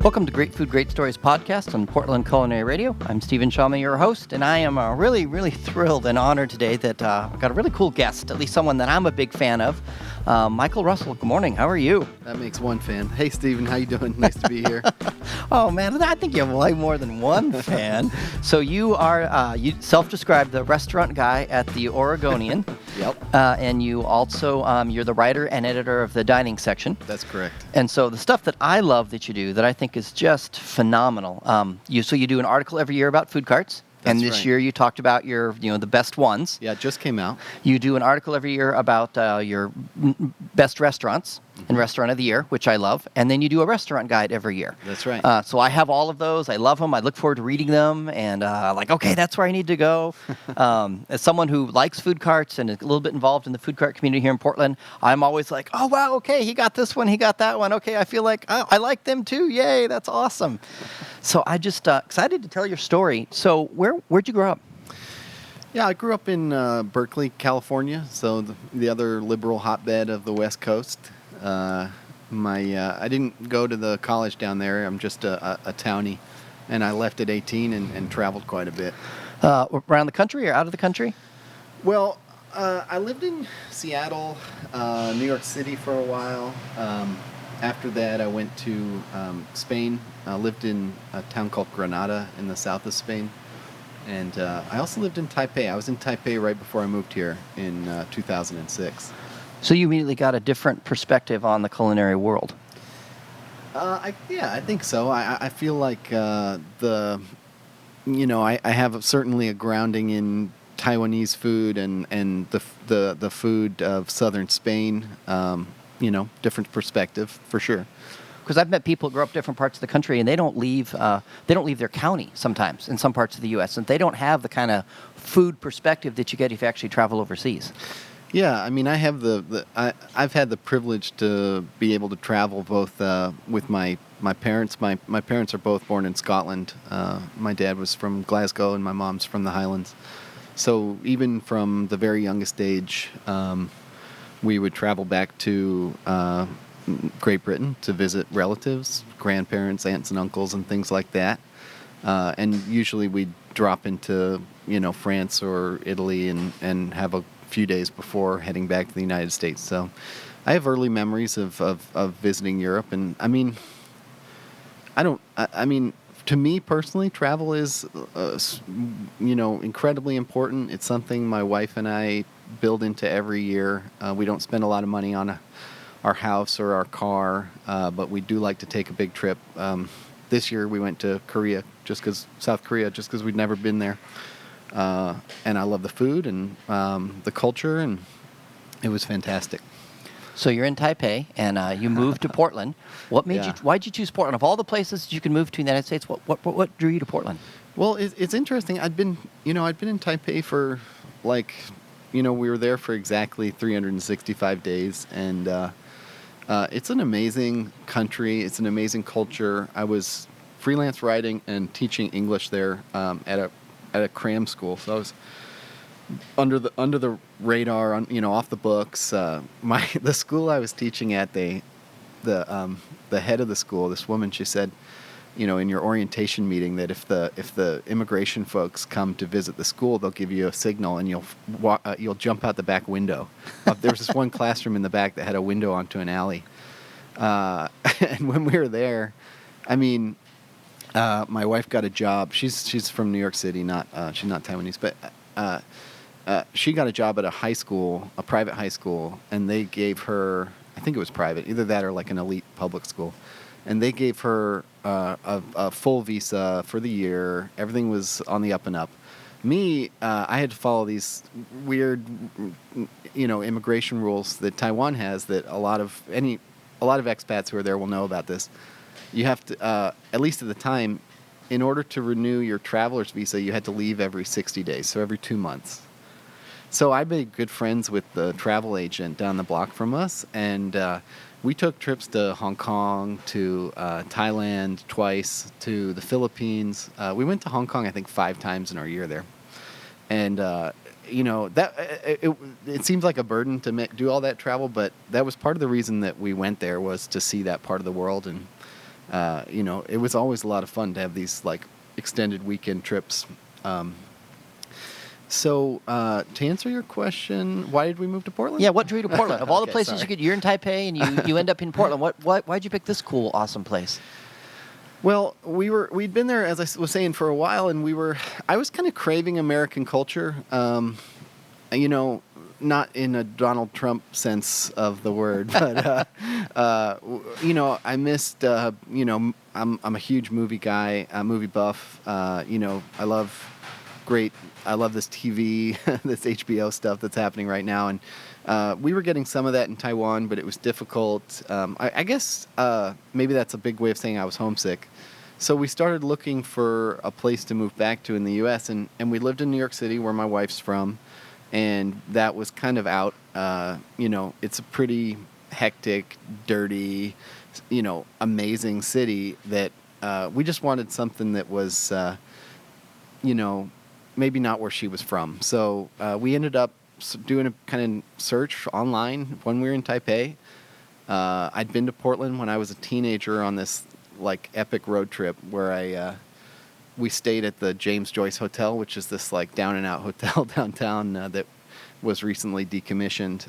Welcome to Great Food, Great Stories podcast on Portland Culinary Radio. I'm Stephen Shalma, your host, and I am really, really thrilled and honored today that I've got a really cool guest, at least someone that I'm a big fan of. Michael Russell, good morning. How are you? That makes one fan. Hey, Stephen, how you doing? Nice to be here. Oh, man, I think you have way more than one fan. So you are, you self-described the restaurant guy at the Oregonian. Yep. And you also, you're the writer and editor of the dining section. That's correct. And so the stuff that I love that you do that I think is just phenomenal. You do an article every year about food carts. That's and this right. year you talked about your, the best ones. Yeah, it just came out. You do an article every year about your best restaurants and Restaurant of the Year, which I love. And then you do a restaurant guide every year. That's right. So I have all of those. I love them. I look forward to reading them. And okay, that's where I need to go. As someone who likes food carts and is a little bit involved in the food cart community here in Portland, I'm always like, oh, wow, okay, he got this one, he got that one. Okay, I feel like I like them too. Yay, that's awesome. So I just excited to tell your story. So where'd you grow up? Yeah, I grew up in Berkeley, California, so the other liberal hotbed of the West Coast. I didn't go to the college down there. I'm just a townie, and I left at 18 and traveled quite a bit. Around the country or out of the country? Well, I lived in Seattle, New York City for a while. After that, I went to Spain. I lived in a town called Granada in the south of Spain. And I also lived in Taipei. I was in Taipei right before I moved here in 2006. So you immediately got a different perspective on the culinary world. I think so. I feel like I have certainly a grounding in Taiwanese food and the food of southern Spain. Different perspective for sure. Because I've met people who grow up in different parts of the country, and they don't leave their county sometimes in some parts of the U.S., and they don't have the kind of food perspective that you get if you actually travel overseas. Yeah, I mean, I have I've had the privilege to be able to travel both with my parents. My parents are both born in Scotland. My dad was from Glasgow, and my mom's from the Highlands. So even from the very youngest age, we would travel back to Great Britain to visit relatives, grandparents, aunts and uncles, and things like that. And usually we'd drop into, France or Italy and have a few days before heading back to the United States. So I have early memories of visiting Europe. And I mean, to me personally, travel is, incredibly important. It's something my wife and I build into every year. We don't spend a lot of money on our house or our car, but we do like to take a big trip. This year we went to South Korea, just because we'd never been there. And I love the food and the culture, and it was fantastic. So you're in Taipei, and you moved to Portland. What made Yeah. why'd you choose Portland? Of all the places you can move to in the United States, what drew you to Portland? Well, it's interesting. I'd been in Taipei for we were there for exactly 365 days, and it's an amazing country. It's an amazing culture. I was freelance writing and teaching English there at a cram school, so I was under the radar, off the books. The school I was teaching at, the head of the school, this woman, she said, in your orientation meeting, that if the immigration folks come to visit the school, they'll give you a signal and you'll jump out the back window. There was this one classroom in the back that had a window onto an alley. And when we were there, I mean, my wife got a job. She's from New York City, she's not Taiwanese, but she got a job at a private high school, and they gave her, I think it was private, either that or like an elite public school. And they gave her a full visa for the year. Everything was on the up and up. Me, I had to follow these weird, immigration rules that Taiwan has that a lot of expats who are there will know about this. You have to, at least at the time, in order to renew your traveler's visa, you had to leave every 60 days, so every 2 months. So I made good friends with the travel agent down the block from us, and we took trips to Hong Kong, to Thailand twice, to the Philippines. We went to Hong Kong, I think, 5 times in our year there. And, it seems like a burden to do all that travel, but that was part of the reason that we went there, was to see that part of the world. And it was always a lot of fun to have these like extended weekend trips. To answer your question, why did we move to Portland? Yeah, what drew you to Portland? Of all the Okay, places sorry. you could, you're in Taipei and you end up in Portland. Why'd you pick this cool, awesome place? Well, we'd been there, as I was saying, for a while, and I was kind of craving American culture. Not in a Donald Trump sense of the word, but I missed. I'm a huge movie guy, movie buff. I love this TV, this HBO stuff that's happening right now, and we were getting some of that in Taiwan, but it was difficult. I guess maybe that's a big way of saying I was homesick. So we started looking for a place to move back to in the U.S., and we lived in New York City, where my wife's from, and that was kind of out. It's a pretty hectic, dirty, amazing city that we just wanted something that was, maybe not where she was from. So we ended up doing a kind of search online when we were in Taipei. I'd been to Portland when I was a teenager on this like epic road trip where we stayed at the James Joyce Hotel, which is this like down and out hotel downtown that was recently decommissioned,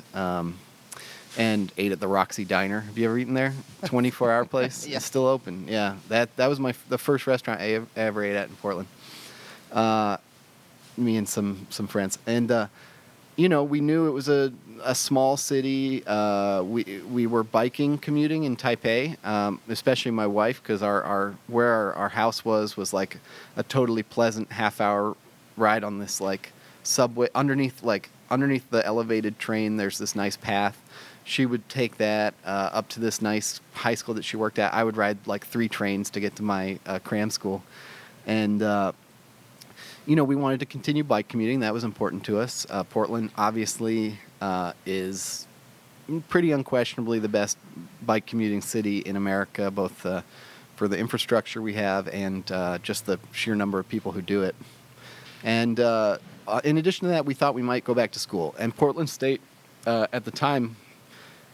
and ate at the Roxy Diner. Have you ever eaten there? 24-hour place. Yeah. It's still open. Yeah, that was the first restaurant I ever ate at in Portland. Me and some friends, and we knew it was a small city. We were biking, commuting in Taipei, especially my wife, because where our house was like a totally pleasant half-hour ride on this like subway underneath the elevated train. There's this nice path. She would take that up to this nice high school that she worked at. I would ride like 3 trains to get to my cram school, and we wanted to continue bike commuting. That was important to us. Portland, obviously, is pretty unquestionably the best bike commuting city in America, both for the infrastructure we have and just the sheer number of people who do it. And in addition to that, we thought we might go back to school. And Portland State, at the time,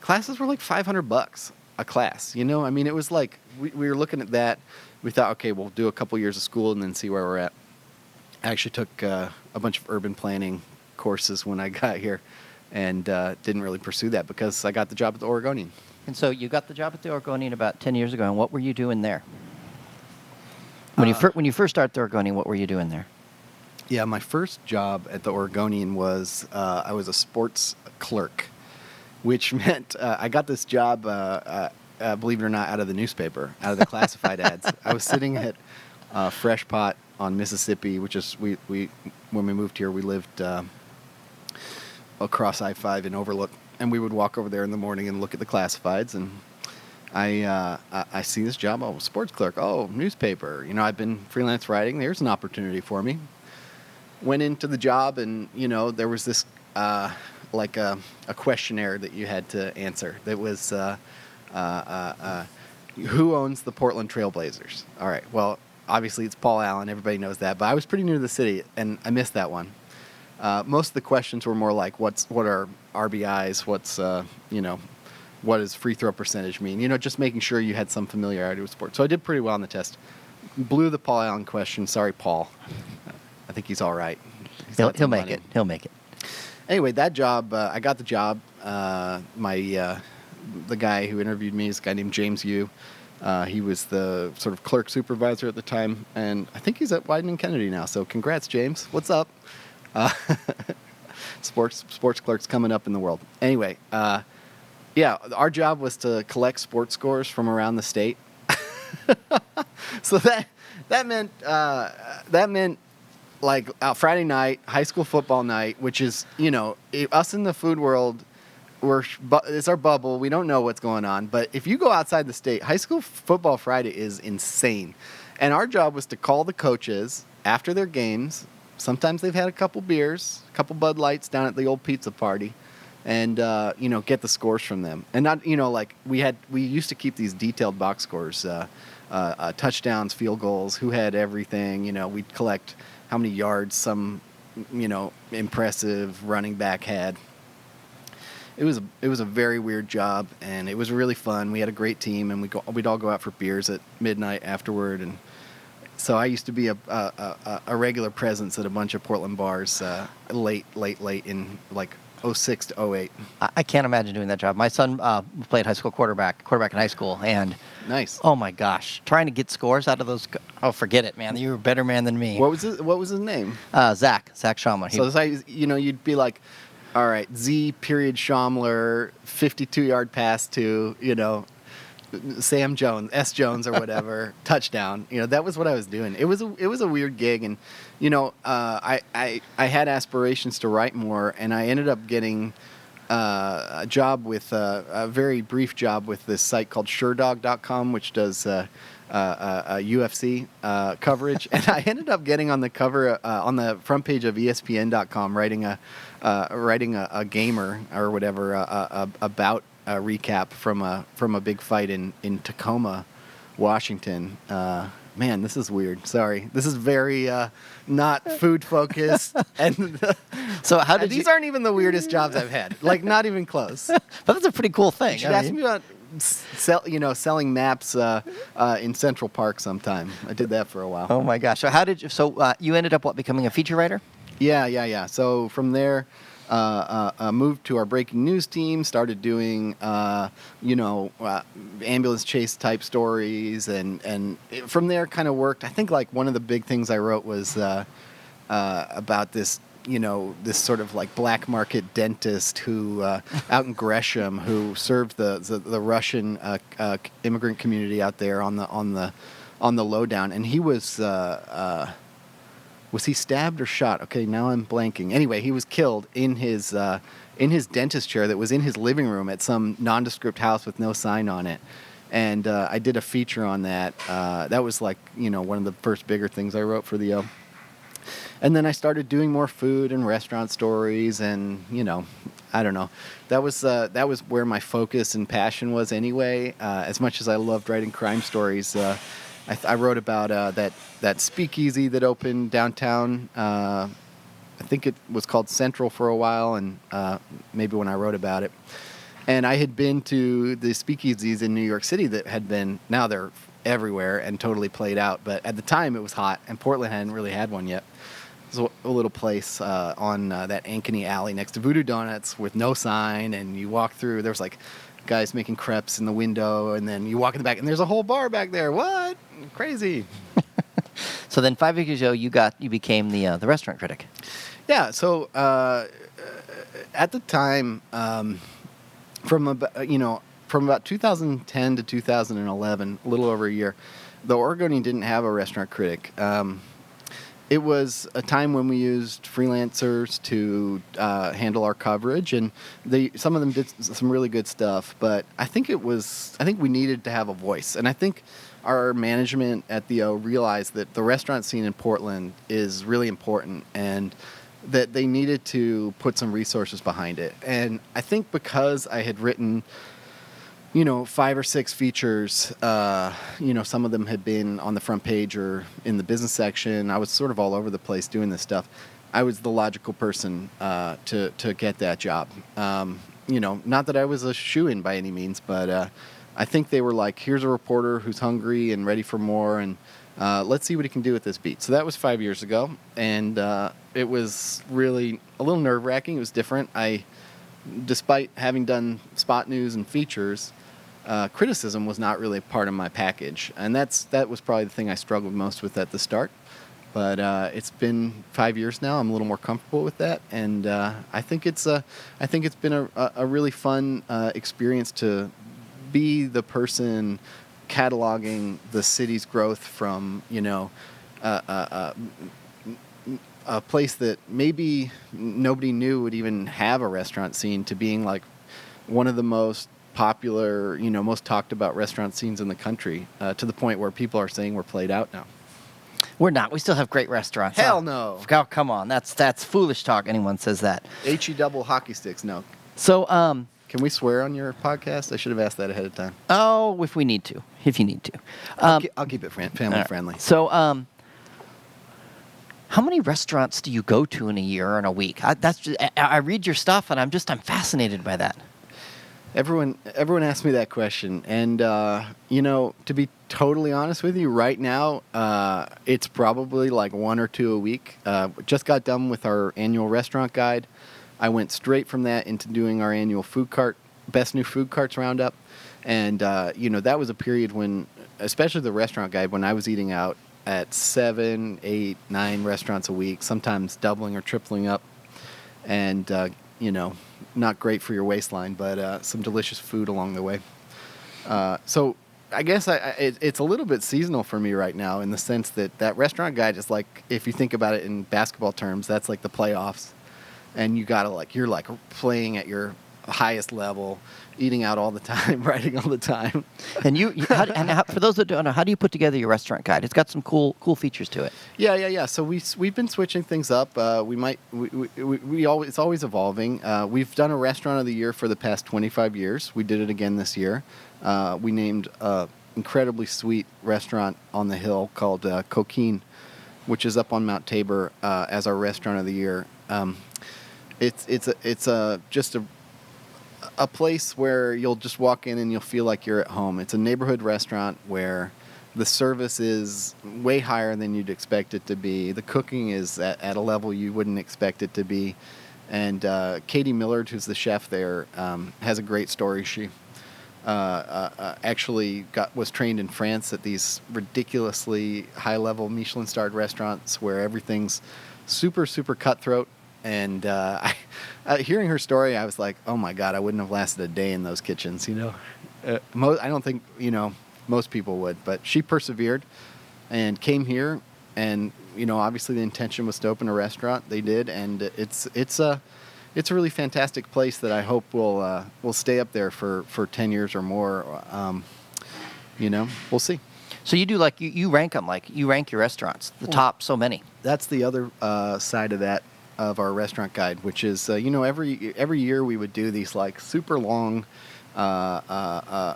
classes were like $500 a class. It was like we were looking at that. We thought, okay, we'll do a couple years of school and then see where we're at. I actually took a bunch of urban planning courses when I got here, and didn't really pursue that because I got the job at the Oregonian. And so you got the job at the Oregonian about 10 years ago, and what were you doing there? When you first started the Oregonian, what were you doing there? Yeah, my first job at the Oregonian was I was a sports clerk, which meant I got this job, believe it or not, out of the newspaper, out of the classified ads. I was sitting at Fresh Pot on Mississippi, which is we when we moved here, we lived across I-5 in Overlook, and we would walk over there in the morning and look at the classifieds, and I see this job. Oh, sports clerk. Oh, newspaper. I've been freelance writing. There's an opportunity for me. Went into the job, and there was this like a questionnaire that you had to answer. That was who owns the Portland Trail Blazers? All right. Well, obviously it's Paul Allen. Everybody knows that. But I was pretty new to the city, and I missed that one. Most of the questions were more like, what are RBIs? What does free throw percentage mean? Just making sure you had some familiarity with sports. So I did pretty well on the test. Blew the Paul Allen question. Sorry, Paul. I think he's all right. He'll make it. He'll make it. Anyway, that job, I got the job. The guy who interviewed me is a guy named James Yu. He was the sort of clerk supervisor at the time, and I think he's at Wieden & Kennedy now. So congrats, James. What's up? Sports clerks coming up in the world. Anyway, yeah, our job was to collect sports scores from around the state. So that meant like Friday night, high school football night, which is us in the food world. It's our bubble. We don't know what's going on. But if you go outside the state, high school football Friday is insane. And our job was to call the coaches after their games. Sometimes they've had a couple beers, a couple Bud Lights down at the old pizza party, and get the scores from them. And not like we used to keep these detailed box scores, touchdowns, field goals, who had everything. We'd collect how many yards some impressive running back had. it was a very weird job, and it was really fun. We had a great team, and we'd all go out for beers at midnight afterward, and so I used to be a regular presence at a bunch of Portland bars late in like '06 to '08. I can't imagine doing that job. My son played high school quarterback in high school, and Nice. oh my gosh, trying to get scores out of those. Oh, forget it, man. You were a better man than me. What was his name? Zach Schaumler. So you'd be like, all right, Z period Schaumler, 52-yard pass to, Sam Jones, S Jones or whatever, touchdown. That was what I was doing. It was a weird gig, and I had aspirations to write more, and I ended up getting a job with a very brief job with this site called SureDog.com, which does UFC coverage, and I ended up getting on the cover on the front page of ESPN.com, writing a gamer or whatever about a recap from a big fight in Tacoma, Washington. Man, this is weird. Sorry, this is very not food focused. And So how did these aren't even the weirdest jobs I've had. Like, not even close. But that's a pretty cool thing. You should ask me about selling maps in Central Park sometime. I did that for a while. Oh my gosh. So how did you? So you ended up becoming a feature writer? Yeah. So from there, moved to our breaking news team. Started doing ambulance chase type stories, and from there kind of worked. I think like one of the big things I wrote was about this. This sort of like black market dentist who out in Gresham who served the Russian immigrant community out there on the lowdown, and he was he stabbed or shot? Okay, now I'm blanking. Anyway, he was killed in his dentist chair that was in his living room at some nondescript house with no sign on it. And I did a feature on that. That was like one of the first bigger things I wrote for the O. And then I started doing more food and restaurant stories, and I don't know. That was where my focus and passion was anyway. As much as I loved writing crime stories, I wrote about that speakeasy that opened downtown. I think it was called Central for a while, and maybe when I wrote about it. And I had been to the speakeasies in New York City that had been, now they're everywhere and totally played out. But at the time it was hot, and Portland hadn't really had one yet. It was a little place on that Ankeny alley next to Voodoo Donuts with no sign, and you walk through, there was like guys making crepes in the window, and then you walk in the back, and there's a whole bar back there. What? Crazy. So then 5 years ago, you became the restaurant critic. Yeah. So at the time, from about 2010 to 2011, a little over a year, the Oregonian didn't have a restaurant critic. It was a time when we used freelancers to handle our coverage, and some of them did some really good stuff. But I think we needed to have a voice, and I think our management at the O realized that the restaurant scene in Portland is really important, and that they needed to put some resources behind it. And I think because I had written 5 or 6 features, some of them had been on the front page or in the business section. I was sort of all over the place doing this stuff. I was the logical person to get that job. Not that I was a shoo-in by any means, but I think they were like, here's a reporter who's hungry and ready for more, and let's see what he can do with this beat. So that was 5 years ago, and it was really a little nerve-wracking. It was different. Despite having done spot news and features, criticism was not really part of my package, and that was probably the thing I struggled most with at the start. But it's been 5 years now. I'm a little more comfortable with that, and I think it's been a really fun experience to be the person cataloging the city's growth from a place that maybe nobody knew would even have a restaurant scene to being like one of the most popular, most talked about restaurant scenes in the country, to the point where people are saying we're played out now. We're not. We still have great restaurants. Hell no. Oh, come on. That's foolish talk. Anyone says that. HE double hockey sticks. No. So, can we swear on your podcast? I should have asked that ahead of time. Oh, if you need to. I'll keep it family friendly. So, how many restaurants do you go to in a year or in a week? I read your stuff, and I'm fascinated by that. Everyone asks me that question, and to be totally honest with you, right now, it's probably like one or two a week. Just got done with our annual restaurant guide. I went straight from that into doing our annual best new food carts roundup, and that was a period when, especially the restaurant guide, when I was eating out at 7, 8, 9 restaurants a week, sometimes doubling or tripling up, and not great for your waistline, but some delicious food along the way. So I guess it's a little bit seasonal for me right now, in the sense that restaurant guide is like, if you think about it in basketball terms, that's like the playoffs, and you're like playing at your highest level, eating out all the time, writing all the time. And for those that don't know, how do you put together your restaurant guide? It's got some cool features to it. Yeah. So we've been switching things up. It's always evolving. We've done a restaurant of the year for the past 25 years. We did it again this year. We named an incredibly sweet restaurant on the hill called Coquine, which is up on Mount Tabor, as our restaurant of the year. It's just a place where you'll just walk in and you'll feel like you're at home. It's a neighborhood restaurant where the service is way higher than you'd expect it to be. The cooking is at a level you wouldn't expect it to be. And Katie Millard, who's the chef there, has a great story. She actually was trained in France at these ridiculously high-level Michelin-starred restaurants where everything's super, super cutthroat. And hearing her story, I was like, oh my God, I wouldn't have lasted a day in those kitchens, I don't think, most people would. But she persevered and came here. And, obviously the intention was to open a restaurant. They did. And it's a really fantastic place that I hope will stay up there for 10 years or more. We'll see. So you do you rank them, you rank your restaurants, the top so many. That's the other side of that, of our restaurant guide, which is every year we would do these like super long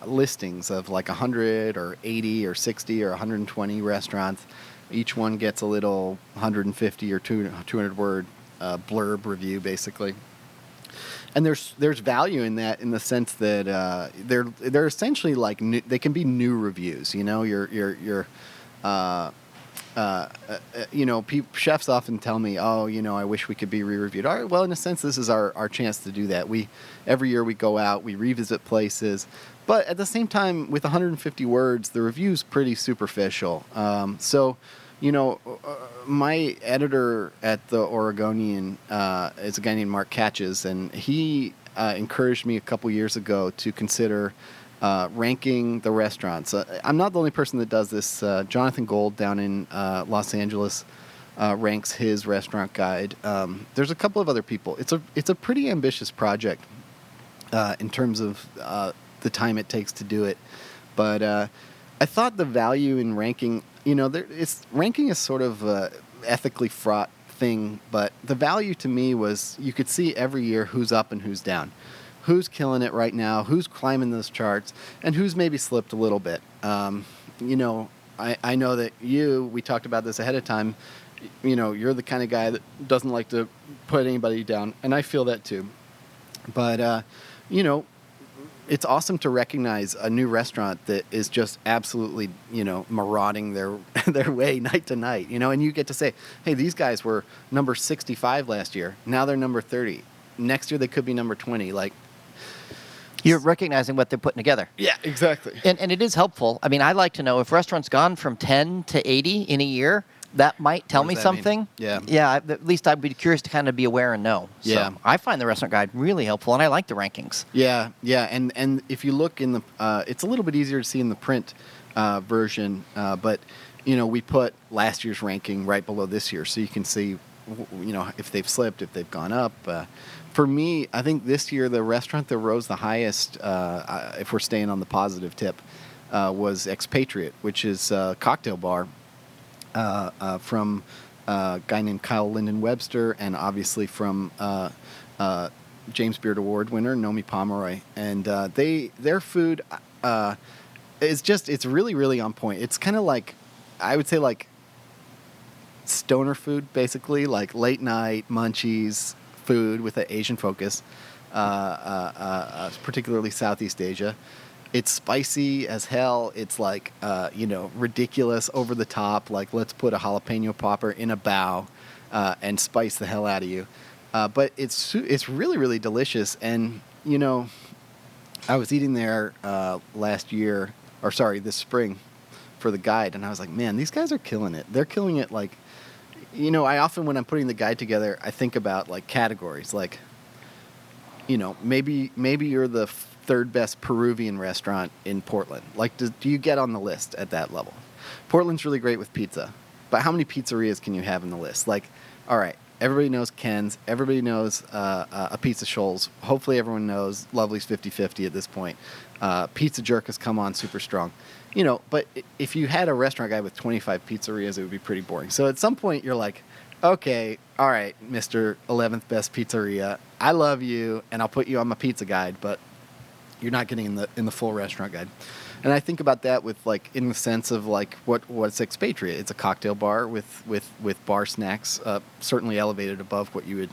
listings of like 100 or 80 or 60 or 120 restaurants. Each one gets a little 150 or 200 word blurb review, basically. And there's value in that, in the sense that they're essentially like they can be new reviews. Chefs often tell me, I wish we could be re-reviewed. All right, well, in a sense, this is our chance to do that. Every year we go out, we revisit places, but at the same time, with 150 words, the review's pretty superficial. My editor at the Oregonian is a guy named Mark Catches, and he encouraged me a couple years ago to consider ranking the restaurants. I'm not the only person that does this. Jonathan Gold down in Los Angeles ranks his restaurant guide. There's a couple of other people. It's a pretty ambitious project in terms of the time it takes to do it. But I thought the value in ranking, ranking is sort of a ethically fraught thing, but the value to me was you could see every year who's up and who's down. Who's killing it right now, who's climbing those charts, and who's maybe slipped a little bit. I know that we talked about this ahead of time, you're the kind of guy that doesn't like to put anybody down, and I feel that too. But, it's awesome to recognize a new restaurant that is just absolutely, marauding their way night to night, and you get to say, hey, these guys were number 65 last year. Now they're number 30. Next year they could be number 20. You're recognizing what they're putting together. Yeah, exactly. And it is helpful. I mean, I like to know if restaurants gone from 10 to 80 in a year, that might tell me something. Mean? Yeah. Yeah, at least I'd be curious to kind of be aware and know. Yeah. So I find the restaurant guide really helpful, and I like the rankings. Yeah. And if you look in it's a little bit easier to see in the print version, but, we put last year's ranking right below this year, so you can see, if they've slipped, if they've gone up. For me, I think this year the restaurant that rose the highest, if we're staying on the positive tip, was Expatriate, which is a cocktail bar from a guy named Kyle Linden Webster, and obviously from James Beard Award winner Nomi Pomeroy. And their food is it's really, really on point. It's kind of like, I would say, like stoner food, basically, like late night munchies food with an Asian focus. particularly Southeast Asia. It's spicy as hell. It's like, ridiculous, over the top. Like, let's put a jalapeno popper in a bao and spice the hell out of you. But it's really, really delicious. And, I was eating there this spring for the guide. And I was like, man, these guys are killing it. They're killing it. Like, I often, when I'm putting the guide together, I think about like categories. Like, maybe you're the third best Peruvian restaurant in Portland. Like, do you get on the list at that level? Portland's really great with pizza, but how many pizzerias can you have in the list? Like, all right, everybody knows Ken's, everybody knows a Pizza Shoals. Hopefully everyone knows Lovely's 50/50 at this point. Pizza Jerk has come on super strong. But if you had a restaurant guide with 25 pizzerias, it would be pretty boring. So at some point you're like, okay, all right, Mr. 11th best pizzeria, I love you, and I'll put you on my pizza guide, but you're not getting in the full restaurant guide. And I think about that with like in the sense of like what's Expatriate. It's a cocktail bar with bar snacks, certainly elevated above what you would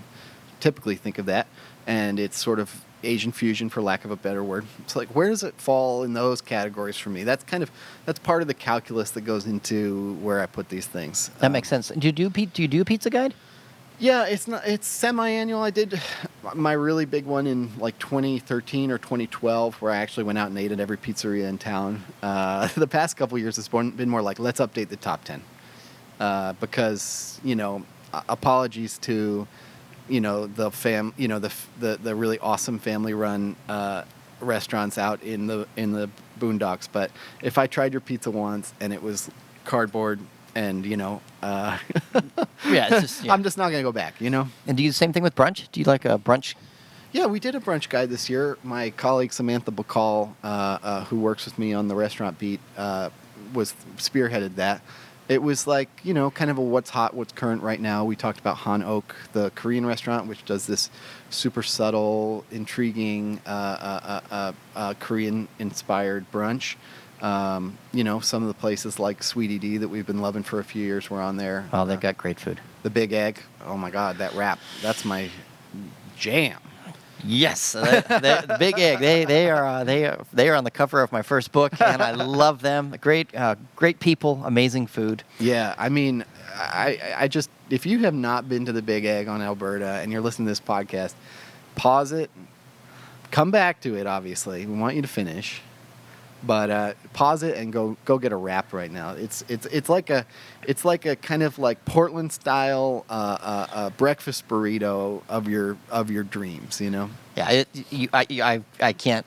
typically think of that, and it's sort of Asian fusion, for lack of a better word. It's like, where does it fall in those categories for me? That's part of the calculus that goes into where I put these things. That makes sense. Do you do a pizza guide? Yeah, it's semi-annual. I did my really big one in like 2013 or 2012, where I actually went out and ate at every pizzeria in town. The past couple of years, it's been more like, let's update the top 10, because apologies to the really awesome family-run restaurants out in the boondocks. But if I tried your pizza once and it was cardboard and Yeah, it's just, yeah. I'm just not gonna go back. And do you do the same thing with brunch? Do you like a brunch? Yeah, we did a brunch guide this year. My colleague Samantha Bacall, who works with me on the restaurant beat, was spearheaded that. It was like, kind of a what's hot, what's current right now. We talked about Han Ok, the Korean restaurant, which does this super subtle, intriguing Korean-inspired brunch. Some of the places like Sweetie D that we've been loving for a few years were on there. Oh, they've got great food. The Big Egg. Oh, my God, that wrap. That's my jam. Yes, the Big Egg. They are on the cover of my first book, and I love them. Great people, amazing food. Yeah, I mean, I just, if you have not been to the Big Egg on Alberta and you're listening to this podcast, pause it, come back to it. Obviously, we want you to finish, but pause it and go get a wrap right now. It's like a kind of like Portland style breakfast burrito of your dreams. Yeah, I can't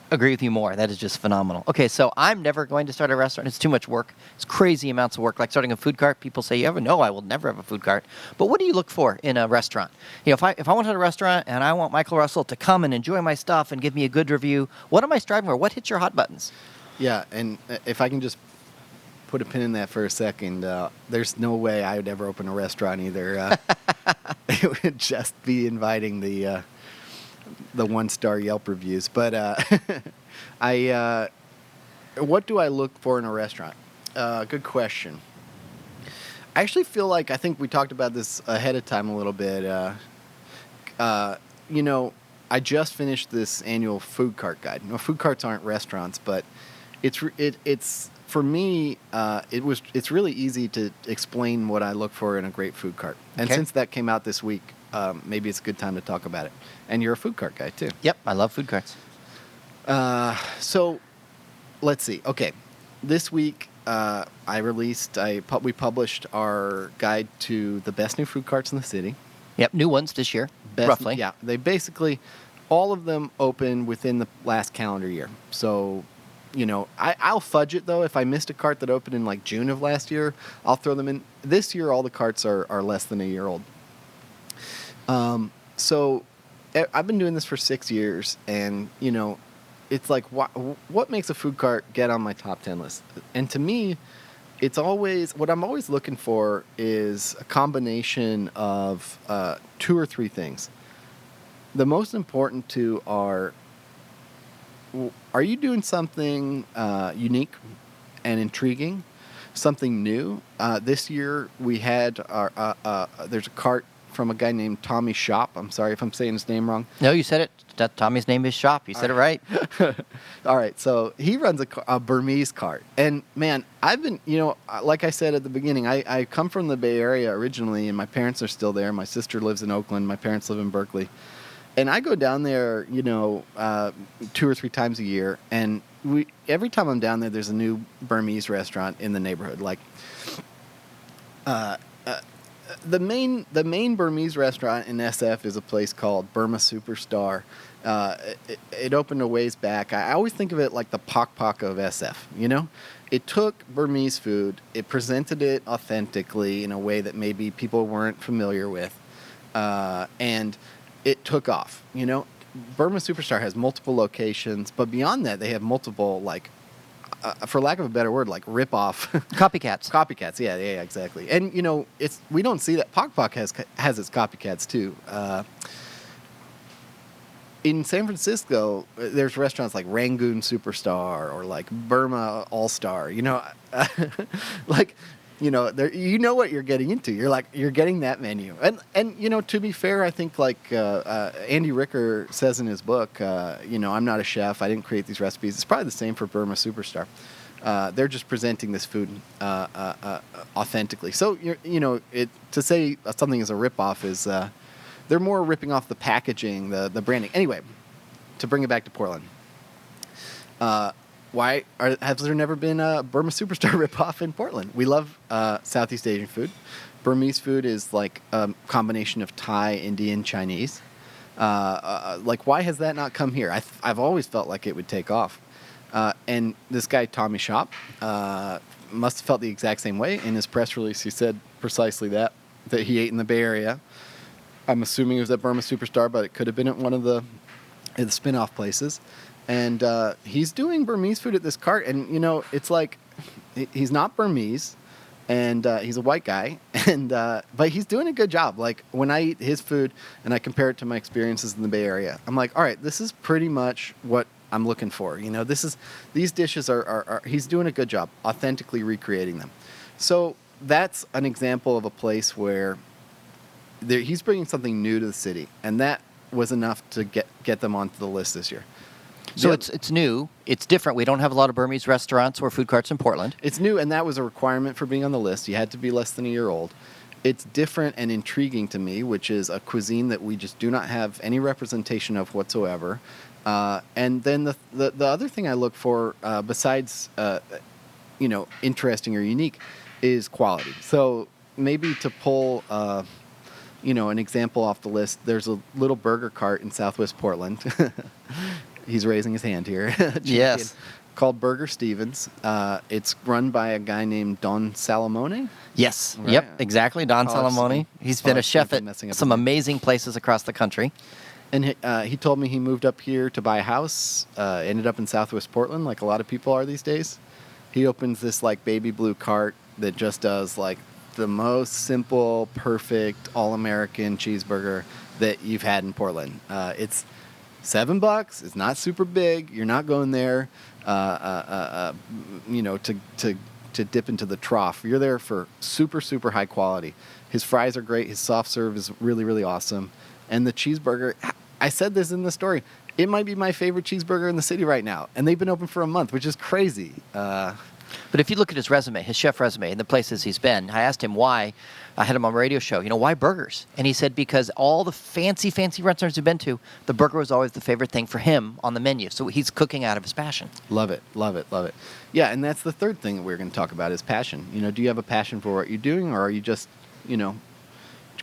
agree with you more. That is just phenomenal. Okay, so I'm never going to start a restaurant. It's too much work. It's crazy amounts of work. Like starting a food cart, people say, no, I will never have a food cart. But what do you look for in a restaurant? If I went to a restaurant and I want Michael Russell to come and enjoy my stuff and give me a good review, what am I striving for? What hits your hot buttons? Yeah, and if I can just put a pin in that for a second, there's no way I would ever open a restaurant either. It would just be inviting the 1-star Yelp reviews. But what do I look for in a restaurant? Good question. I actually feel like, I think we talked about this ahead of time a little bit. I just finished this annual food cart guide. Food carts aren't restaurants, but it's for me, it's really easy to explain what I look for in a great food cart. And Okay. since that came out this week, maybe it's a good time to talk about it. And you're a food cart guy too. Yep, I love food carts. So let's see. Okay, this week we published our guide to the best new food carts in the city. Yep, new ones this year, roughly. Yeah, they basically, all of them open within the last calendar year. So, I'll fudge it though. If I missed a cart that opened in like June of last year, I'll throw them in. This year, all the carts are less than a year old. So I've been doing this for 6 years, and it's like, what makes a food cart get on my top 10 list? And to me, it's always, what I'm always looking for is a combination of 2 or 3 things. The most important two are you doing something unique and intriguing, something new? This year we had there's a cart from a guy named Tommy Shop. I'm sorry if I'm saying his name wrong. No, you said it Tommy's name is Shop. You said it right. All right, so he runs a Burmese cart. And man, I've been, like I said at the beginning, I come from the Bay Area originally, and my parents are still there. My sister lives in Oakland. My parents live in Berkeley. And I go down there, 2 or 3 times a year. And every time I'm down there, there's a new Burmese restaurant in the neighborhood. Like, the main Burmese restaurant in SF is a place called Burma Superstar. It opened a ways back. I always think of it like the Pok Pok of SF, It took Burmese food, it presented it authentically in a way that maybe people weren't familiar with, and it took off, Burma Superstar has multiple locations, but beyond that, they have multiple, for lack of a better word, like rip-off. Copycats. Copycats, yeah, exactly. And, we don't see that. Pok Pok has its copycats, too. In San Francisco, there's restaurants like Rangoon Superstar or like Burma All-Star, you know what you're getting into. You're getting that menu. And to be fair, I think Andy Ricker says in his book, I'm not a chef. I didn't create these recipes. It's probably the same for Burma Superstar. They're just presenting this food authentically. So, to say something is a ripoff is they're more ripping off the packaging, the branding. Anyway, to bring it back to Portland. Has there never been a Burma Superstar ripoff in Portland? We love Southeast Asian food. Burmese food is like a combination of Thai, Indian, Chinese. Why has that not come here? I've always felt like it would take off. And this guy, Tommy Shop, must have felt the exact same way. In his press release, he said precisely that he ate in the Bay Area. I'm assuming it was at Burma Superstar, but it could have been at one of the spin-off places. And he's doing Burmese food at this cart. And, it's like he's not Burmese, and he's a white guy. But he's doing a good job. Like, when I eat his food and I compare it to my experiences in the Bay Area, I'm like, all right, this is pretty much what I'm looking for. These dishes are he's doing a good job authentically recreating them. So that's an example of a place where he's bringing something new to the city, and that was enough to get them onto the list this year. So it's new. It's different. We don't have a lot of Burmese restaurants or food carts in Portland. It's new, and that was a requirement for being on the list. You had to be less than a year old. It's different and intriguing to me, which is a cuisine that we just do not have any representation of whatsoever. And then the other thing I look for, besides interesting or unique, is quality. So maybe to pull an example off the list, there's a little burger cart in Southwest Portland. He's raising his hand here. Yes. Called Burger Stevens. It's run by a guy named Don Salamone. Yes. Right. Yep. Exactly. Don Salamone. He's been a chef at some amazing places across the country. And he told me he moved up here to buy a house. Ended up in Southwest Portland, like a lot of people are these days. He opens this baby blue cart that just does the most simple, perfect, all-American cheeseburger that you've had in Portland. It's $7. It's not super big. You're not going there, to dip into the trough. You're there for super, super high quality. His fries are great. His soft serve is really, really awesome. And the cheeseburger, I said this in the story, it might be my favorite cheeseburger in the city right now. And they've been open for a month, which is crazy. But if you look at his resume, his chef resume, and the places he's been, I asked him why. I had him on a radio show. Why burgers? And he said because all the fancy restaurants he's been to, the burger was always the favorite thing for him on the menu. So he's cooking out of his passion. Love it. Yeah, and that's the third thing that we're going to talk about is passion. Do you have a passion for what you're doing, or are you just,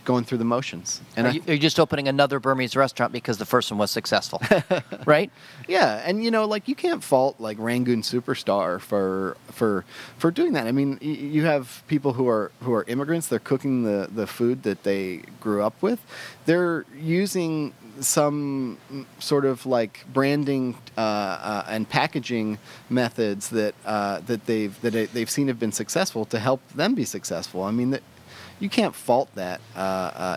going through the motions? And are you just opening another Burmese restaurant because the first one was successful, right? Yeah, and you can't fault Rangoon Superstar for doing that. I mean, you have people who are immigrants. They're cooking the food that they grew up with. They're using some sort of branding and packaging methods that they've seen have been successful to help them be successful. I mean, you can't fault that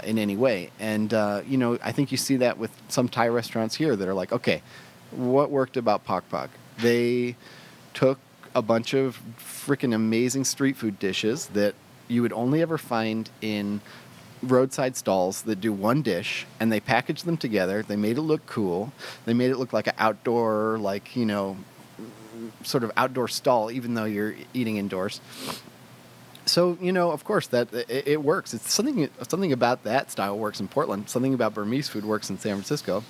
in any way. And, I think you see that with some Thai restaurants here that are okay, what worked about Pok Pok? They took a bunch of freaking amazing street food dishes that you would only ever find in roadside stalls that do one dish, and they package them together. They made it look cool. They made it look like an outdoor, like, sort of outdoor stall, even though you're eating indoors. So, of course, that it works. It's something about that style works in Portland. Something about Burmese food works in San Francisco.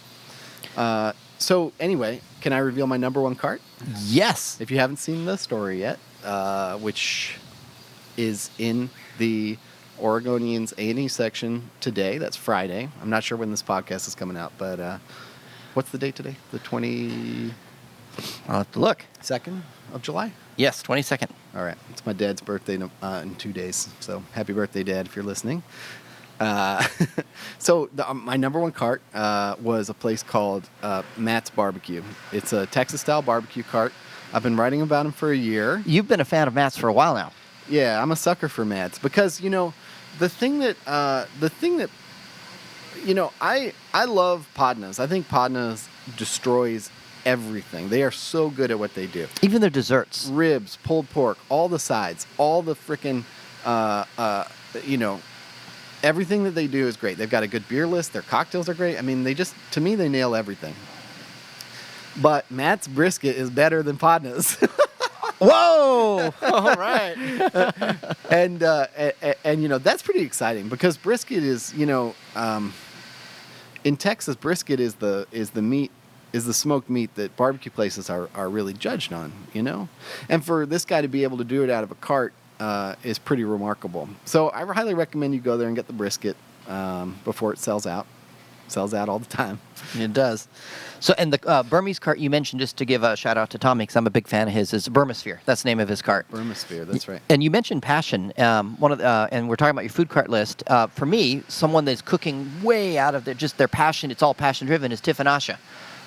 So anyway, can I reveal my number one cart? Yes. If you haven't seen the story yet, which is in the Oregonian's A&E section today. That's Friday. I'm not sure when this podcast is coming out, but what's the date today? The 22nd I'll have to look. of July? Yes, 22nd. All right. It's my dad's birthday in 2 days. So happy birthday, Dad, if you're listening. So my number one cart was a place called Matt's Barbecue. It's a Texas-style barbecue cart. I've been writing about him for a year. You've been a fan of Matt's for a while now. Yeah, I'm a sucker for Matt's because, the thing that I love Podnas. I think Podnas destroys everything. They are so good at what they do. Even their desserts. Ribs, pulled pork, all the sides, all the freaking, everything that they do is great. They've got a good beer list. Their cocktails are great. I mean, to me, they nail everything. But Matt's brisket is better than Podnas. Whoa! All right. and that's pretty exciting because brisket is, in Texas, brisket is the meat, is the smoked meat that barbecue places are really judged on, And for this guy to be able to do it out of a cart is pretty remarkable. So I highly recommend you go there and get the brisket before it sells out. Sells out all the time. It does. So, and the Burmese cart you mentioned, just to give a shout out to Tommy, because I'm a big fan of his, is Burmosphere. That's the name of his cart. Burmosphere, that's right. And you mentioned passion. And we're talking about your food cart list. For me, someone that's cooking way out of their passion, it's all passion driven, is Tiff and Asha.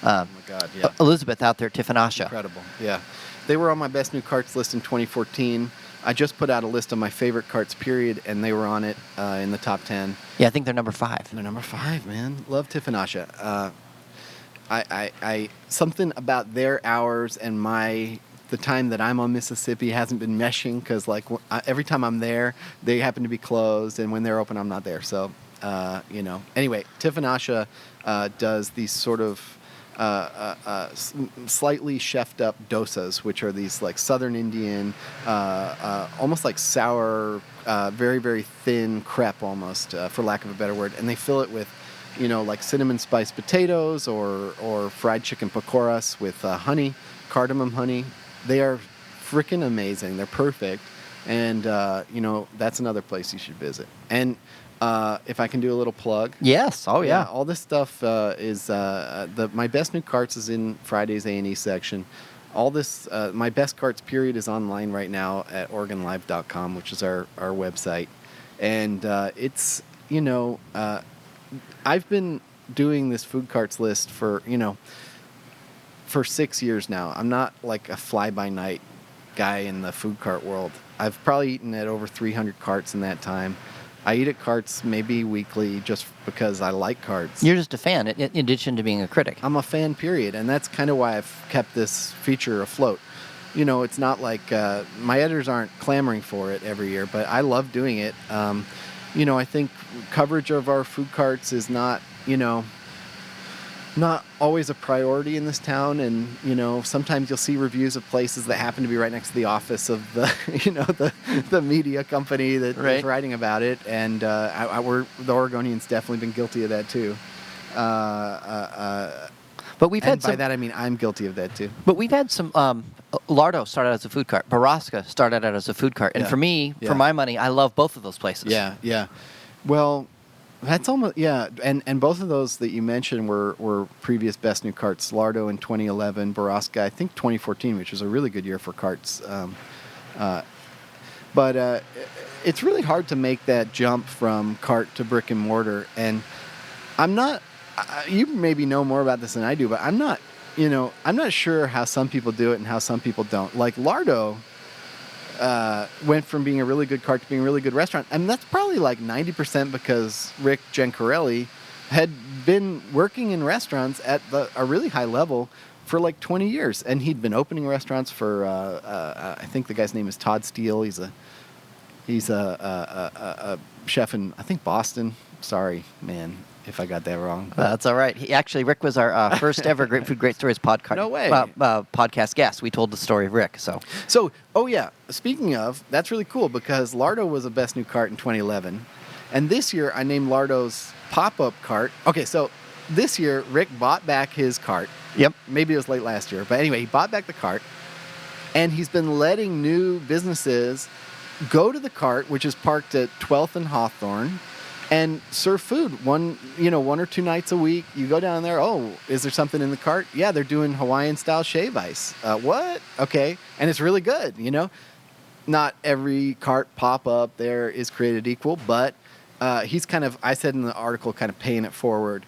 Oh my God, yeah. Elizabeth out there, Tiff and Asha. Incredible, yeah. They were on my best new carts list in 2014. I just put out a list of my favorite carts, period, and they were on it in the top 10. Yeah, I think they're number 5. They're number 5, man. Love Tiff and Asha. I something about their hours and the time that I'm on Mississippi hasn't been meshing because every time I'm there, they happen to be closed, and when they're open, I'm not there. So, Anyway, Tiff and Asha does these sort of slightly chefed up dosas, which are these like Southern Indian, almost like sour, very, very thin crepe almost, for lack of a better word. And they fill it with, like cinnamon spiced potatoes or fried chicken pakoras with honey, cardamom honey. They are freaking amazing. They're perfect. And, that's another place you should visit. And if I can do a little plug. Yes. Oh, yeah. All this stuff is my best new carts is in Friday's A&E section. All this, my best carts period is online right now at OregonLive.com, which is our website. And it's, I've been doing this food carts list for 6 years now. I'm not like a fly-by-night guy in the food cart world. I've probably eaten at over 300 carts in that time. I eat at carts maybe weekly just because I like carts. You're just a fan in addition to being a critic. I'm a fan, period. And that's kind of why I've kept this feature afloat. It's not like my editors aren't clamoring for it every year, but I love doing it. I think coverage of our food carts is not always a priority in this town, and sometimes you'll see reviews of places that happen to be right next to the office of the the media company that is writing about it, and the Oregonian's definitely been guilty of that too. But we've had by that I mean I'm guilty of that too. But we've had some. Lardo started out as a food cart. Baraska started out as a food cart, and for me, for my money, I love both of those places. Yeah. Well, that's almost and both of those that you mentioned were previous best new carts. Lardo in 2011, Baraska I think 2014, which was a really good year for carts. But it's really hard to make that jump from cart to brick and mortar. And I'm not. You maybe know more about this than I do, but I'm not. I'm not sure how some people do it and how some people don't. Like Lardo went from being a really good cart to being a really good restaurant. And that's probably like 90% because Rick Gencarelli had been working in restaurants at a really high level for like 20 years. And he'd been opening restaurants for, I think the guy's name is Todd Steele. He's a He's a chef in, I think, Boston. Sorry, man, if I got that wrong. That's all right. Rick was our first ever Great Food, Great Stories podcast. No way. Podcast guest. We told the story of Rick. So, oh yeah, speaking of, that's really cool because Lardo was a Best New Cart in 2011. And this year, I named Lardo's pop-up cart. Okay, so this year, Rick bought back his cart. Yep. Maybe it was late last year. But anyway, he bought back the cart. And he's been letting new businesses go to the cart, which is parked at 12th and Hawthorne, and serve food one or two nights a week. You go down there, oh, is there something in the cart? Yeah, they're doing Hawaiian-style shave ice. What? Okay. And it's really good, Not every cart pop-up there is created equal, but he's kind of, I said in the article, kind of paying it forward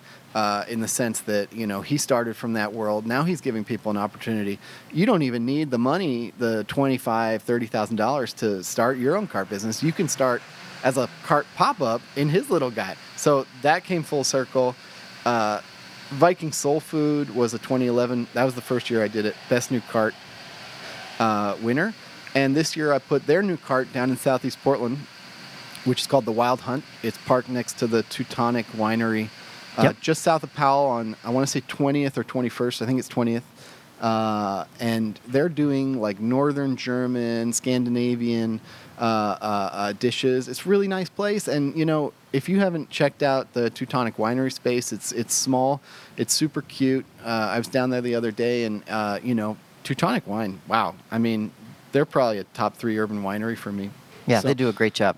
in the sense that, he started from that world. Now he's giving people an opportunity. You don't even need the money, the $25,000, $30,000 to start your own cart business. You can start as a cart pop-up in his little guy. So that came full circle. Viking Soul Food was a 2011. That was the first year I did it. Best New Cart winner. And this year I put their new cart down in Southeast Portland, which is called the Wild Hunt. It's parked next to the Teutonic Winery, just south of Powell on, I want to say 20th or 21st. I think it's 20th. And they're doing like Northern German, Scandinavian dishes. It's a really nice place. And, if you haven't checked out the Teutonic Winery space, it's small. It's super cute. I was down there the other day and, Teutonic wine. Wow. I mean, they're probably a top 3 urban winery for me. Yeah, So they do a great job.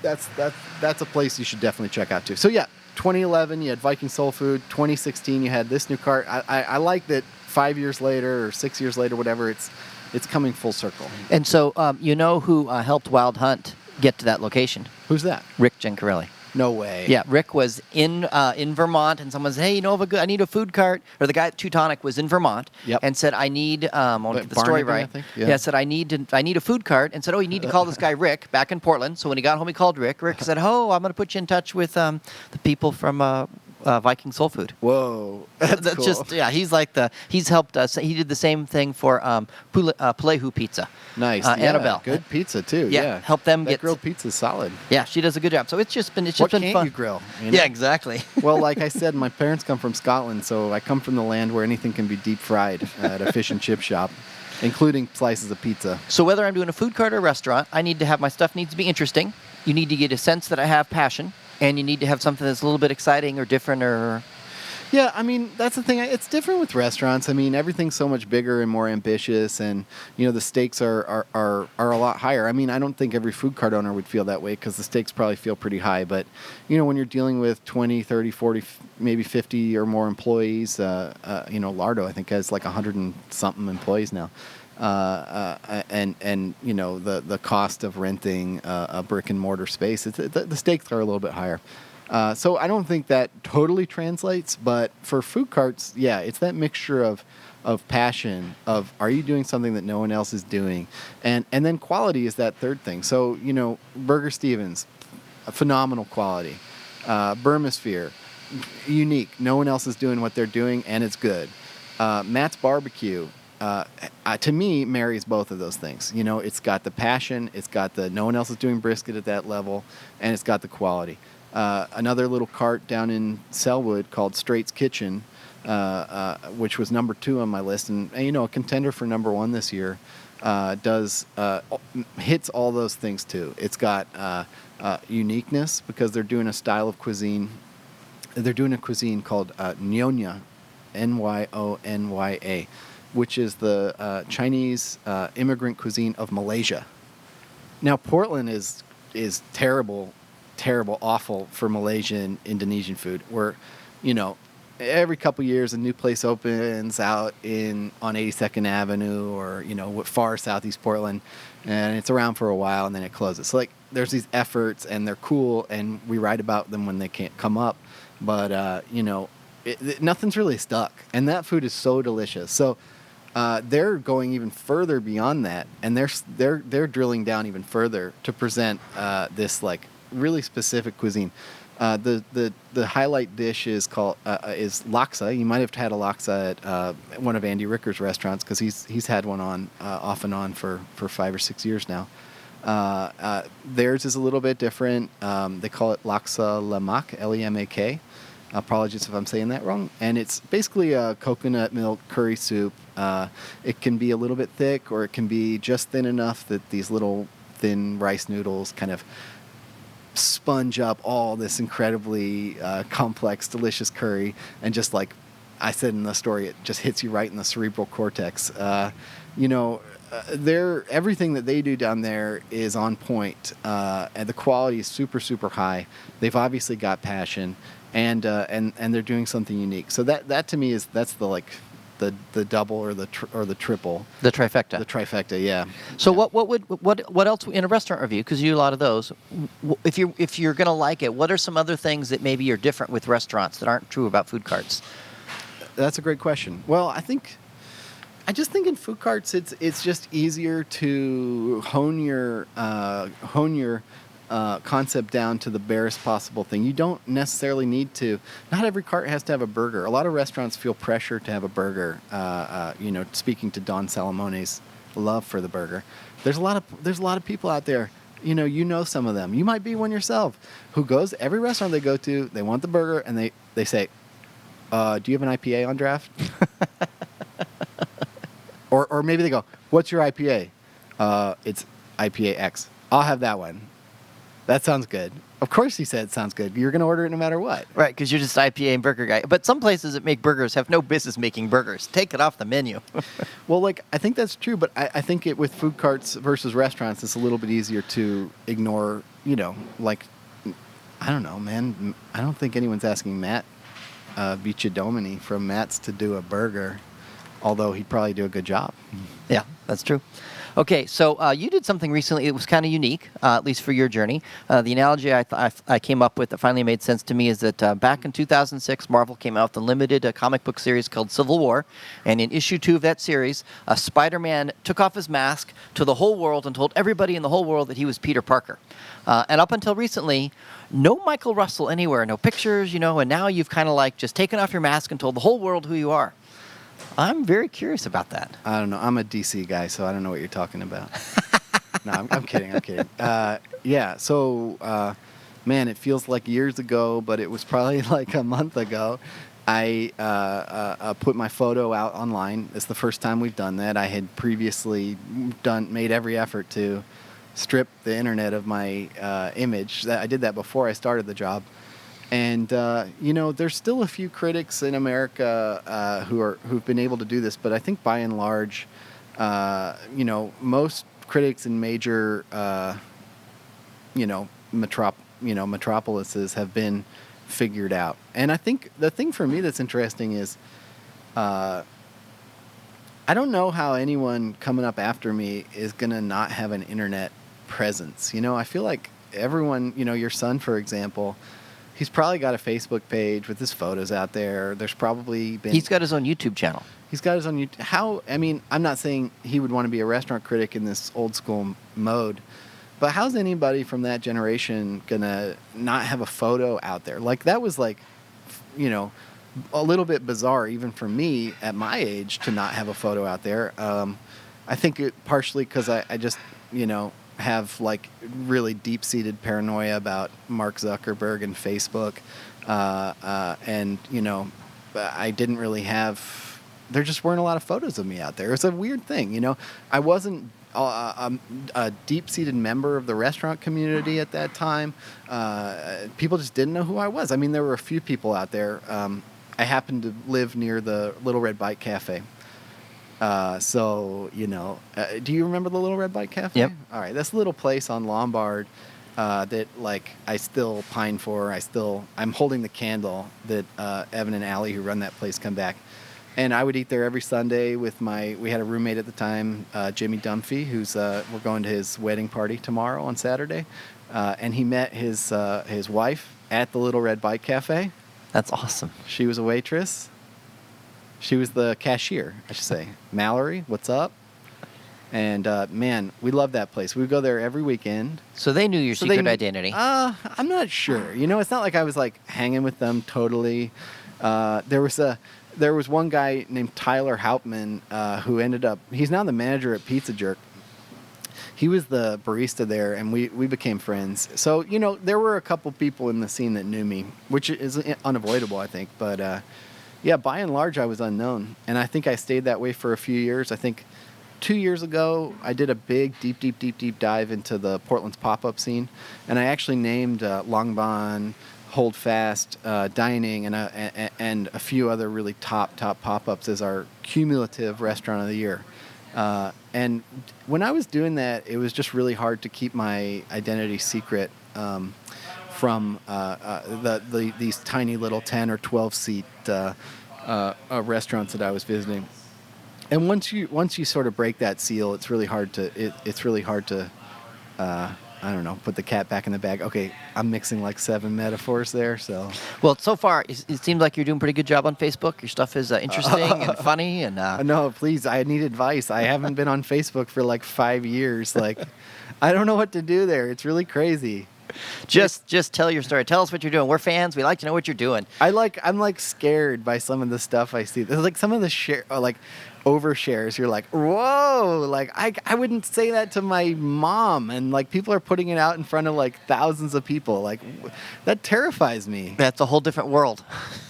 That's a place you should definitely check out too. So yeah, 2011 you had Viking Soul Food. 2016 you had this new cart. I like that 5 years later or 6 years later, whatever, it's coming full circle. And so, who helped Wild Hunt get to that location? Who's that? Rick Gencarelli. No way. Yeah, Rick was in Vermont, and someone said, "Hey, I need a food cart." Or the guy at Teutonic was in Vermont, and said, "I need." I want to get the story Barnaby, right. I think? Yeah. Said, "I need a food cart," and said, "Oh, you need to call this guy Rick back in Portland." So when he got home, he called Rick. Rick said, "Oh, I'm going to put you in touch with the people from Viking Soul Food." Whoa, that's cool. Just he's like he's helped us. He did the same thing for Pelehu Pizza. Nice, Annabelle. Good pizza too. Yeah, help them that get grilled pizza's solid. Yeah, she does a good job. So it's just been What been can't fun. you grill? Yeah, exactly. Well, like I said, my parents come from Scotland, so I come from the land where anything can be deep fried at a fish and chip shop, including slices of pizza. So whether I'm doing a food cart or a restaurant, I need to have my stuff needs to be interesting. You need to get a sense that I have passion, and you need to have something that's a little bit exciting or different or. Yeah, I mean, that's the thing. It's different with restaurants. I mean, everything's so much bigger and more ambitious, and, the stakes are a lot higher. I mean, I don't think every food cart owner would feel that way because the stakes probably feel pretty high. But, when you're dealing with 20, 30, 40, maybe 50 or more employees, Lardo, I think, has like 100 and something employees now. And the cost of renting a brick and mortar space, the stakes are a little bit higher. So I don't think that totally translates, but for food carts, yeah, it's that mixture of passion, of are you doing something that no one else is doing, and then quality is that third thing. So Burger Stevens, a phenomenal quality, Burmosphere, unique, no one else is doing what they're doing, and it's good. Matt's Barbecue. To me, marries both of those things. It's got the passion, it's got the no one else is doing brisket at that level, and it's got the quality. Another little cart down in Selwood called Straight's Kitchen, which was number 2 on my list, and a contender for number 1 this year, hits all those things too. It's got uniqueness because they're doing a style of cuisine. They're doing a cuisine called Nyonya, Nyanya, which is the Chinese immigrant cuisine of Malaysia. Now, Portland is terrible, awful for Malaysian, Indonesian food. Where, every couple years a new place opens out on 82nd Avenue or far southeast Portland, and it's around for a while and then it closes. So there's these efforts and they're cool and we write about them when they can't come up, but nothing's really stuck, and that food is so delicious. So. They're going even further beyond that, and they're drilling down even further to present this really specific cuisine. The highlight dish is called is laksa. You might have had a laksa at one of Andy Ricker's restaurants because he's had one on off and on for 5 or 6 years now. Theirs is a little bit different. They call it laksa lemak, Lemak. Apologies if I'm saying that wrong. And it's basically a coconut milk curry soup. It can be a little bit thick, or it can be just thin enough that these little thin rice noodles kind of sponge up all this incredibly complex, delicious curry, and just like I said in the story, it just hits you right in the cerebral cortex. Everything that they do down there is on point, and the quality is super, super high. They've obviously got passion, and they're doing something unique. So that to me that's the double or the triple. The trifecta. The trifecta, yeah. So Yeah. what else in a restaurant review? Because you do a lot of those. If you're gonna like it, what are some other things that maybe are different with restaurants that aren't true about food carts? That's a great question. Well, I just think in food carts, it's just easier to hone your concept down to the barest possible thing. You don't necessarily need to. Not every cart has to have a burger. A lot of restaurants feel pressure to have a burger. Speaking to Don Salamone's love for the burger, there's a lot of people out there. You know some of them. You might be one yourself who goes every restaurant they go to. They want the burger, and they say, "Do you have an IPA on draft?" Or maybe they go, "What's your IPA?" It's IPA X. I'll have that one. That sounds good. Of course he said it sounds good. You're going to order it no matter what. Right, because you're just IPA and burger guy. But some places that make burgers have no business making burgers. Take it off the menu. Well, I think that's true, but I think with food carts versus restaurants, it's a little bit easier to ignore, I don't know, man. I don't think anyone's asking Matt Vicedomini from Matt's to do a burger, although he'd probably do a good job. Yeah, that's true. Okay, so you did something recently that was kind of unique, at least for your journey. The analogy I came up with that finally made sense to me is that back in 2006, Marvel came out with a limited comic book series called Civil War, and in issue 2 of that series, Spider-Man took off his mask to the whole world and told everybody in the whole world that he was Peter Parker. And up until recently, no Michael Russell anywhere, no pictures, and now you've kind of just taken off your mask and told the whole world who you are. I'm very curious about that. I don't know. I'm a DC guy, so I don't know what you're talking about. No, I'm kidding. Yeah, so, man, it feels like years ago, but it was probably like a month ago. I put my photo out online. It's the first time we've done that. I had previously made every effort to strip the internet of my image. I did that before I started the job. And there's still a few critics in America who've been able to do this, but I think by and large, most critics in major metropolises have been figured out. And I think the thing for me that's interesting is I don't know how anyone coming up after me is gonna not have an internet presence. I feel like everyone, your son, for example. He's probably got a Facebook page with his photos out there. There's probably been... He's got his own YouTube channel. He's got his own YouTube... I'm not saying he would want to be a restaurant critic in this old school mode, but how's anybody from that generation going to not have a photo out there? That was a little bit bizarre even for me at my age to not have a photo out there. I think it partially because I just, have really deep-seated paranoia about Mark Zuckerberg and Facebook, and I didn't really have. There just weren't a lot of photos of me out there. It was a weird thing, I wasn't a deep-seated member of the restaurant community at that time. People just didn't know who I was. There were a few people out there. I happened to live near the Little Red Bike Cafe. Do you remember the Little Red Bike Cafe? Yep. All right, that's a little place on Lombard that I still pine for. I'm holding the candle that Evan and Allie, who run that place, come back. And I would eat there every Sunday with we had a roommate at the time, Jimmy Dunphy, we're going to his wedding party tomorrow on Saturday. And he met his wife at the Little Red Bike Cafe. That's awesome. She was a waitress. She was the cashier, I should say. Mallory, what's up? And, man, we love that place. We would go there every weekend. So they knew your secret identity. I'm not sure. It's not like I was, hanging with them totally. There was one guy named Tyler Hauptman who ended up... He's now the manager at Pizza Jerk. he was the barista there, and we became friends. So there were a couple people in the scene that knew me, which is unavoidable, I think. But yeah, by and large, I was unknown, and I think I stayed that way for a few years. I think 2 years ago, I did a big, deep dive into the Portland's pop-up scene, and I actually named Longbon, Hold Fast, Dining, and a few other really top pop-ups as our cumulative restaurant of the year. And when I was doing that, it was just really hard to keep my identity secret from these tiny little 10 or 12 seat restaurants that I was visiting. And once you sort of break that seal, it's really hard to I don't know, put the cat back in the bag. Okay, I'm mixing like 7 metaphors there, so. Well, so far, it seems like you're doing a pretty good job on Facebook. Your stuff is interesting and funny. And No, please, I need advice. I haven't been on Facebook for like 5 years. Like, I don't know what to do there. It's really crazy. Just tell your story. Tell us what you're doing. We're fans. We like to know what you're doing. I'm like scared by some of the stuff I see. There's like some of the overshares. You're like, whoa, like I wouldn't say that to my mom, and like people are putting it out in front of like thousands of people. Like that terrifies me. That's a whole different world.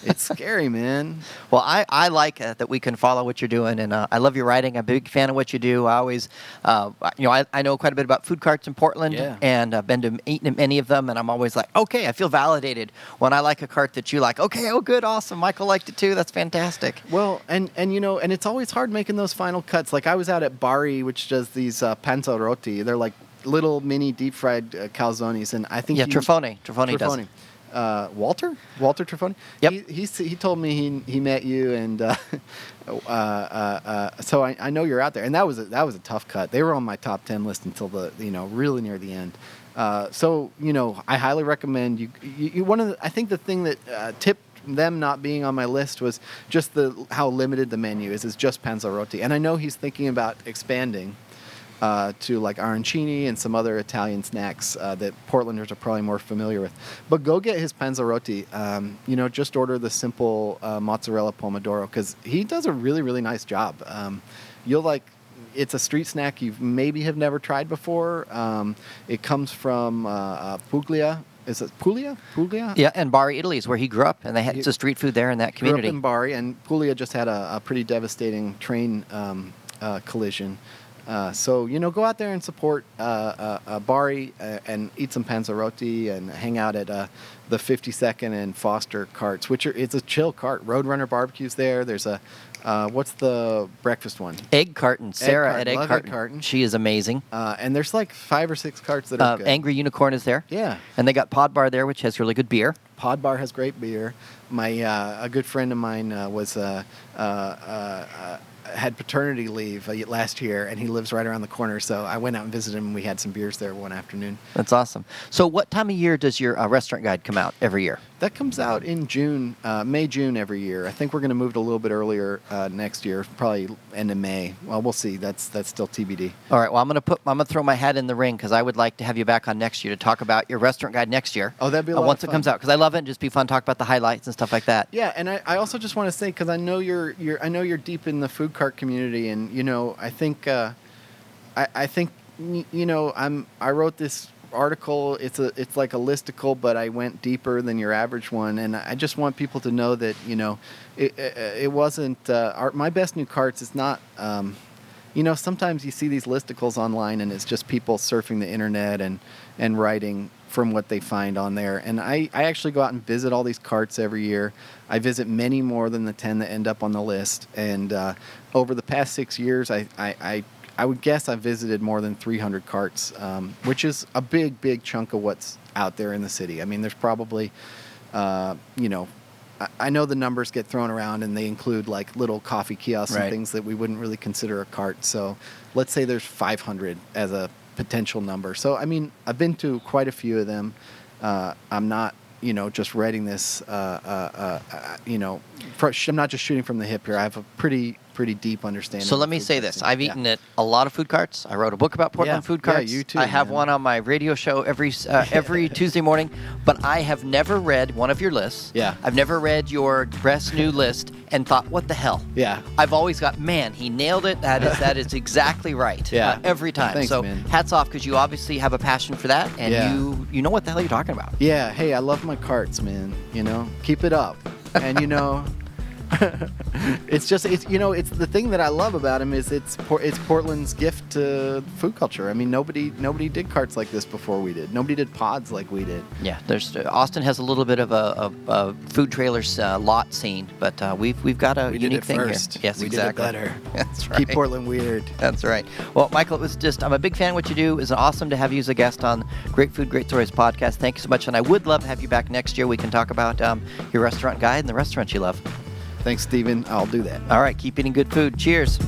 It's scary, man. Well, I like that we can follow what you're doing, and I love your writing. I'm a big fan of what you do. I always, I know quite a bit about food carts in Portland, Yeah. and I've been to eating at many of them, and I'm always like, okay, I feel validated when I like a cart that you like. Okay, oh, good, awesome. Michael liked it too. That's fantastic. Well, and it's always hard making those final cuts. Like I was out at Bari, which does these panza roti. They're like little mini deep fried calzones, and I think Trifone does it. Walter Trifone. Yep. He told me he met you, and so I know you're out there, and that was a tough cut. They were on my top 10 list until the really near the end. So I highly recommend you. I think the thing that tipped them not being on my list was just how limited the menu is. It's just panza roti, and I know he's thinking about expanding to like arancini and some other Italian snacks that Portlanders are probably more familiar with. But go get his panza roti. Just order the simple mozzarella pomodoro, because he does a really, really nice job. You'll like. It's a street snack you maybe have never tried before. It comes from Puglia. Is it Puglia? Yeah, and Bari, Italy is where he grew up, and they had some street food there in that community. Grew up in Bari, and Puglia just had a pretty devastating train collision. So go out there and support Bari and eat some panzerotti and hang out at the 52nd and Foster carts, it's a chill cart. Roadrunner Barbecue's there. There's a what's the breakfast one? Egg Carton. Sarah Carton. at Egg Love Carton. Egg Carton. She is amazing. And there's like 5 or 6 carts that are good. Angry Unicorn is there. Yeah. And they got Pod Bar there, which has really good beer. Pod Bar has great beer. My a good friend of mine had paternity leave last year, and he lives right around the corner. So I went out and visited him, and we had some beers there one afternoon. That's awesome. So what time of year does your restaurant guide come out every year? That comes out in June, May, June every year. I think we're going to move it a little bit earlier next year, probably end of May. Well, we'll see. That's still TBD. All right. Well, I'm gonna throw my hat in the ring, because I would like to have you back on next year to talk about your restaurant guide next year. Oh, that'd be a lot once of it comes out, because I love it. And just be fun to talk about the highlights and stuff like that. Yeah, and I also just want to say, because I know you're deep in the food cart community, and I think I wrote this article. It's like a listicle, but I went deeper than your average one, and I just want people to know that it wasn't my best new carts. It's not. Sometimes you see these listicles online, and it's just people surfing the internet and writing from what they find on there. And I actually go out and visit all these carts every year. I visit many more than the 10 that end up on the list. And over the past 6 years, I would guess I've visited more than 300 carts, which is a big, big chunk of what's out there in the city. I mean, there's probably, I know the numbers get thrown around, and they include like little coffee kiosks Right. and things that we wouldn't really consider a cart. So let's say there's 500 as a potential number. So, I mean, I've been to quite a few of them. I'm not, just writing this, I'm not just shooting from the hip here. I have a pretty pretty deep understanding. So of let me food say this. testing. I've eaten at a lot of food carts. I wrote a book about Portland Yeah. food Yeah, carts. you too, I have man. one on my radio show every Tuesday morning, but I have never read one of your lists. Yeah. I've never read your best new list and thought, what the hell? Yeah. I've always got, man, he nailed it. That is exactly right. Yeah. Every time. Thanks, so man. hats off, because you obviously have a passion for that, and Yeah. you know what the hell you're talking about. Yeah, hey, I love my carts, man. Keep it up. And it's the thing that I love about him is it's Portland's gift to food culture. I mean, nobody did carts like this before we did. Nobody did pods like we did. Yeah, Austin has a little bit of a food trailers lot scene, but we've got a We did unique it thing first. here. Yes, We did it exactly. better. That's right. Keep Portland weird. That's right. Well, Michael, I'm a big fan of what you do. It's awesome to have you as a guest on Great Food, Great Stories podcast. Thank you so much, and I would love to have you back next year. We can talk about your restaurant guide and the restaurants you love. Thanks, Stephen. I'll do that. All right, keep eating good food. Cheers.